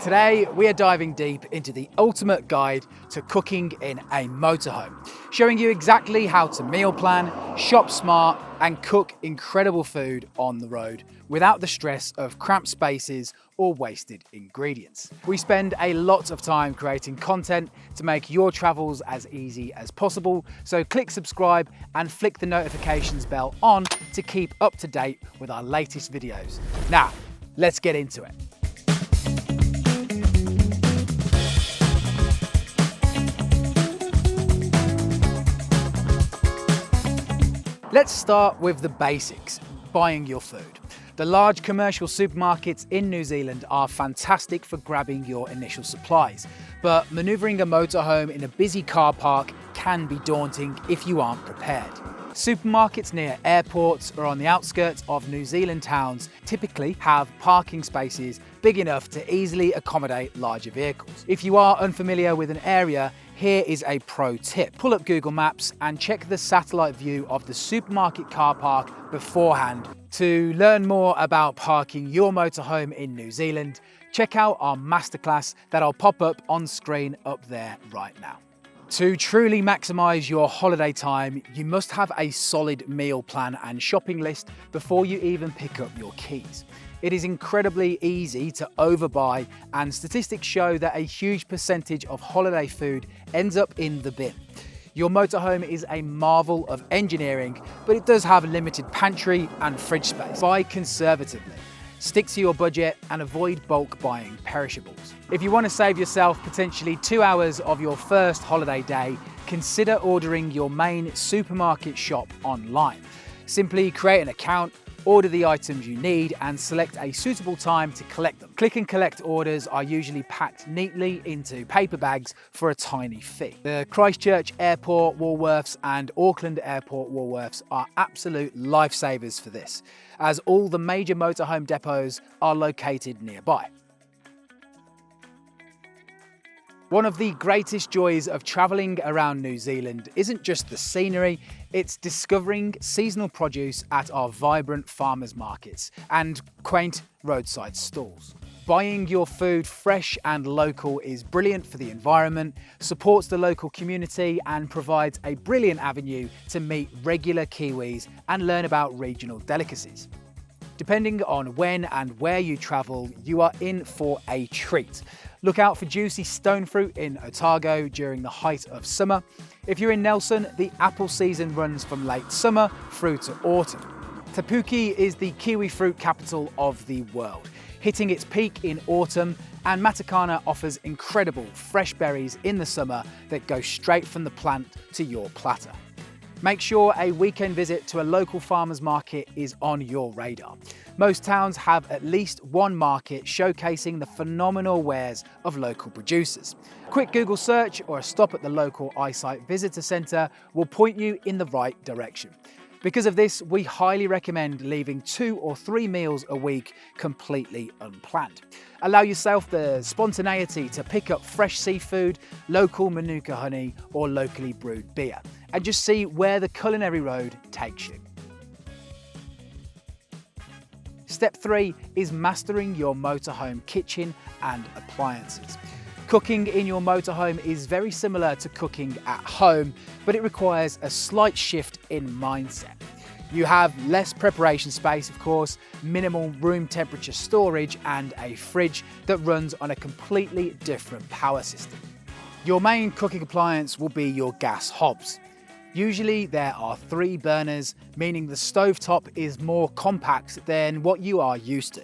Today, we are diving deep into the ultimate guide to cooking in a motorhome, showing you exactly how to meal plan, shop smart, and cook incredible food on the road without the stress of cramped spaces or wasted ingredients. We spend a lot of time creating content to make your travels as easy as possible, so click subscribe and flick the notifications bell on to keep up to date with our latest videos. Now, let's get into it. Let's start with the basics, buying your food. The large commercial supermarkets in New Zealand are fantastic for grabbing your initial supplies, but manoeuvring a motorhome in a busy car park can be daunting if you aren't prepared. Supermarkets near airports or on the outskirts of New Zealand towns typically have parking spaces big enough to easily accommodate larger vehicles. If you are unfamiliar with an area, here is a pro tip. Pull up Google Maps and check the satellite view of the supermarket car park beforehand. To learn more about parking your motorhome in New Zealand, check out our masterclass that I'll pop up on screen up there right now. To truly maximise your holiday time, you must have a solid meal plan and shopping list before you even pick up your keys. It is incredibly easy to overbuy, and statistics show that a huge percentage of holiday food ends up in the bin. Your motorhome is a marvel of engineering, but it does have limited pantry and fridge space. Buy conservatively. Stick to your budget and avoid bulk buying perishables. If you want to save yourself potentially 2 hours of your first holiday day, consider ordering your main supermarket shop online. Simply create an account, order the items you need, and select a suitable time to collect them. Click and collect orders are usually packed neatly into paper bags for a tiny fee. The Christchurch Airport Woolworths and Auckland Airport Woolworths are absolute lifesavers for this, as all the major motorhome depots are located nearby. One of the greatest joys of travelling around New Zealand isn't just the scenery, it's discovering seasonal produce at our vibrant farmers markets and quaint roadside stalls. Buying your food fresh and local is brilliant for the environment, supports the local community, and provides a brilliant avenue to meet regular Kiwis and learn about regional delicacies. Depending on when and where you travel, you are in for a treat. Look out for juicy stone fruit in Otago during the height of summer. If you're in Nelson, the apple season runs from late summer through to autumn. Te Puke is the kiwi fruit capital of the world, hitting its peak in autumn, and Matakana offers incredible fresh berries in the summer that go straight from the plant to your platter. Make sure a weekend visit to a local farmers market is on your radar. Most towns have at least one market showcasing the phenomenal wares of local producers. A quick Google search or a stop at the local eyesight visitor centre will point you in the right direction. Because of this, we highly recommend leaving 2 or 3 meals a week completely unplanned. Allow yourself the spontaneity to pick up fresh seafood, local manuka honey, or locally brewed beer, and just see where the culinary road takes you. Step 3 is mastering your motorhome kitchen and appliances. Cooking in your motorhome is very similar to cooking at home, but it requires a slight shift in mindset. You have less preparation space, of course, minimal room temperature storage, and a fridge that runs on a completely different power system. Your main cooking appliance will be your gas hobs. Usually there are 3 burners, meaning the stovetop is more compact than what you are used to.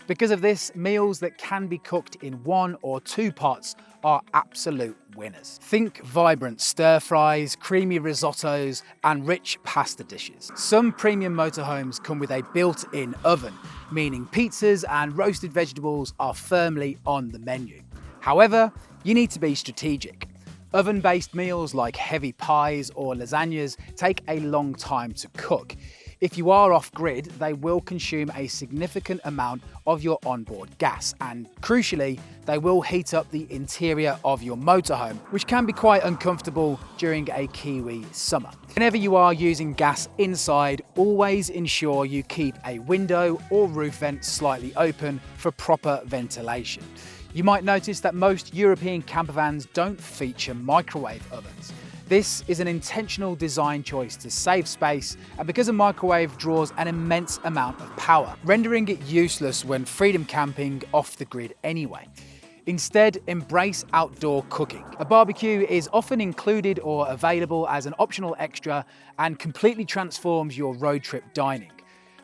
Because of this, meals that can be cooked in 1 or 2 pots are absolute winners. Think vibrant stir fries, creamy risottos, and rich pasta dishes. Some premium motorhomes come with a built-in oven, meaning pizzas and roasted vegetables are firmly on the menu. However, you need to be strategic. Oven-based meals like heavy pies or lasagnas take a long time to cook. If you are off-grid, they will consume a significant amount of your onboard gas, and crucially, they will heat up the interior of your motorhome, which can be quite uncomfortable during a Kiwi summer. Whenever you are using gas inside, always ensure you keep a window or roof vent slightly open for proper ventilation. You might notice that most European campervans don't feature microwave ovens. This is an intentional design choice to save space, and because a microwave draws an immense amount of power, rendering it useless when freedom camping off the grid anyway. Instead, embrace outdoor cooking. A barbecue is often included or available as an optional extra and completely transforms your road trip dining.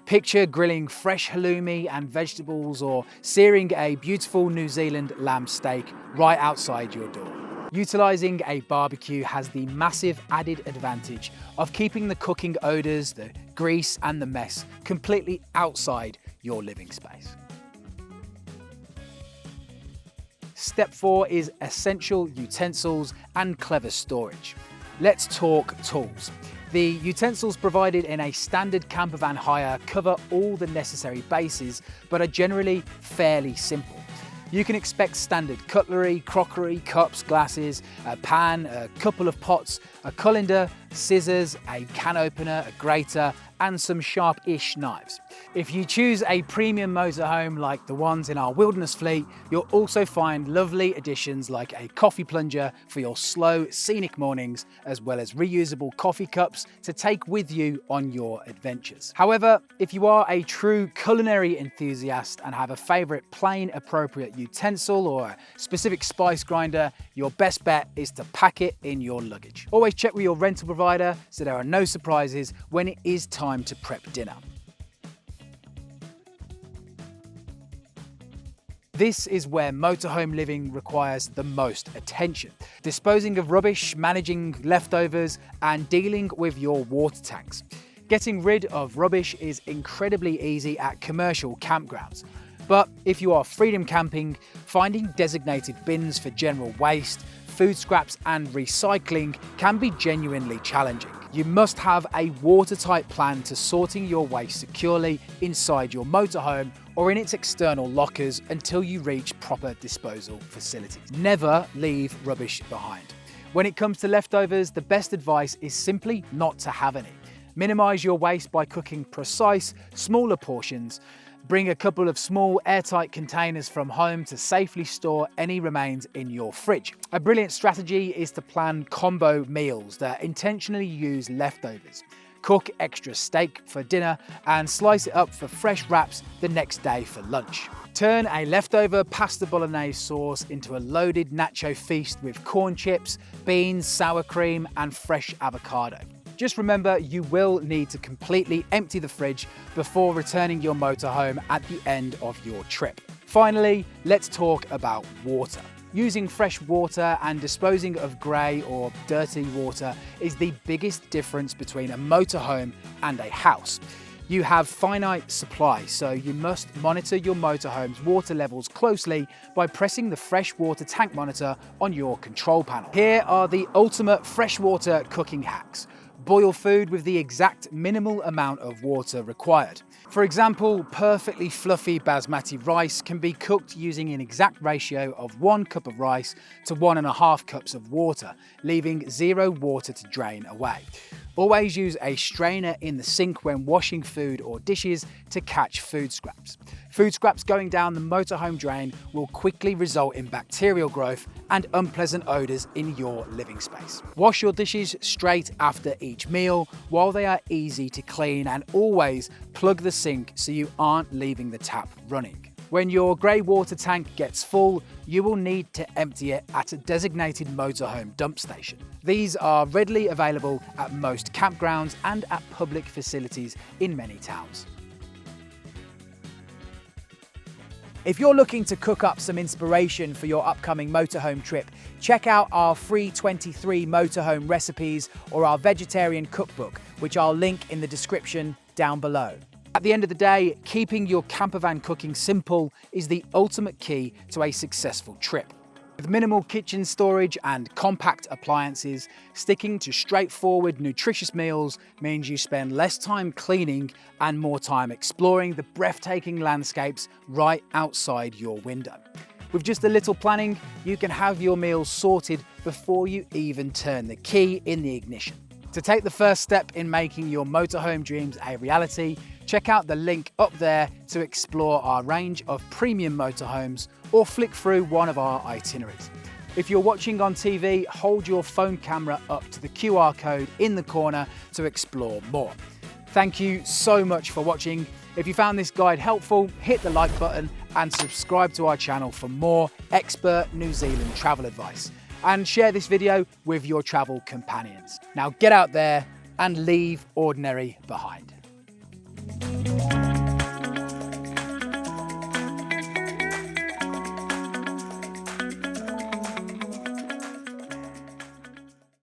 Picture grilling fresh halloumi and vegetables or searing a beautiful New Zealand lamb steak right outside your door. Utilising a barbecue has the massive added advantage of keeping the cooking odours, the grease and the mess completely outside your living space. Step 4 is essential utensils and clever storage. Let's talk tools. The utensils provided in a standard campervan hire cover all the necessary bases, but are generally fairly simple. You can expect standard cutlery, crockery, cups, glasses, a pan, a couple of pots, a colander, scissors, a can opener, a grater, and some sharp-ish knives. If you choose a premium motorhome like the ones in our wilderness fleet, you'll also find lovely additions like a coffee plunger for your slow, scenic mornings, as well as reusable coffee cups to take with you on your adventures. However, if you are a true culinary enthusiast and have a favourite plain appropriate utensil or a specific spice grinder, your best bet is to pack it in your luggage. Always check with your rental provider so there are no surprises when it is time to prep dinner. This is where motorhome living requires the most attention. Disposing of rubbish, managing leftovers, and dealing with your water tanks. Getting rid of rubbish is incredibly easy at commercial campgrounds. But if you are freedom camping, finding designated bins for general waste, food scraps and recycling can be genuinely challenging. You must have a watertight plan to sorting your waste securely inside your motorhome or in its external lockers until you reach proper disposal facilities. Never leave rubbish behind. When it comes to leftovers, the best advice is simply not to have any. Minimise your waste by cooking precise, smaller portions. Bring a couple of small airtight containers from home to safely store any remains in your fridge. A brilliant strategy is to plan combo meals that intentionally use leftovers. Cook extra steak for dinner and slice it up for fresh wraps the next day for lunch. Turn a leftover pasta bolognese sauce into a loaded nacho feast with corn chips, beans, sour cream and fresh avocado. Just remember, you will need to completely empty the fridge before returning your motorhome at the end of your trip. Finally, let's talk about water. Using fresh water and disposing of grey or dirty water is the biggest difference between a motorhome and a house. You have finite supply, so you must monitor your motorhome's water levels closely by pressing the freshwater tank monitor on your control panel. Here are the ultimate freshwater cooking hacks. Boil food with the exact minimal amount of water required. For example, perfectly fluffy basmati rice can be cooked using an exact ratio of 1 cup of rice to 1.5 cups of water, leaving 0 water to drain away. Always use a strainer in the sink when washing food or dishes to catch food scraps. Food scraps going down the motorhome drain will quickly result in bacterial growth and unpleasant odours in your living space. Wash your dishes straight after each meal while they are easy to clean, and always plug the sink so you aren't leaving the tap running. When your grey water tank gets full, you will need to empty it at a designated motorhome dump station. These are readily available at most campgrounds and at public facilities in many towns. If you're looking to cook up some inspiration for your upcoming motorhome trip, check out our free 23 motorhome recipes or our vegetarian cookbook, which I'll link in the description down below. At the end of the day, keeping your campervan cooking simple is the ultimate key to a successful trip. With minimal kitchen storage and compact appliances, sticking to straightforward, nutritious meals means you spend less time cleaning and more time exploring the breathtaking landscapes right outside your window. With just a little planning, you can have your meals sorted before you even turn the key in the ignition. To take the first step in making your motorhome dreams a reality, check out the link up there to explore our range of premium motorhomes or flick through one of our itineraries. If you're watching on TV, hold your phone camera up to the QR code in the corner to explore more. Thank you so much for watching. If you found this guide helpful, hit the like button and subscribe to our channel for more expert New Zealand travel advice. And share this video with your travel companions. Now get out there and leave ordinary behind.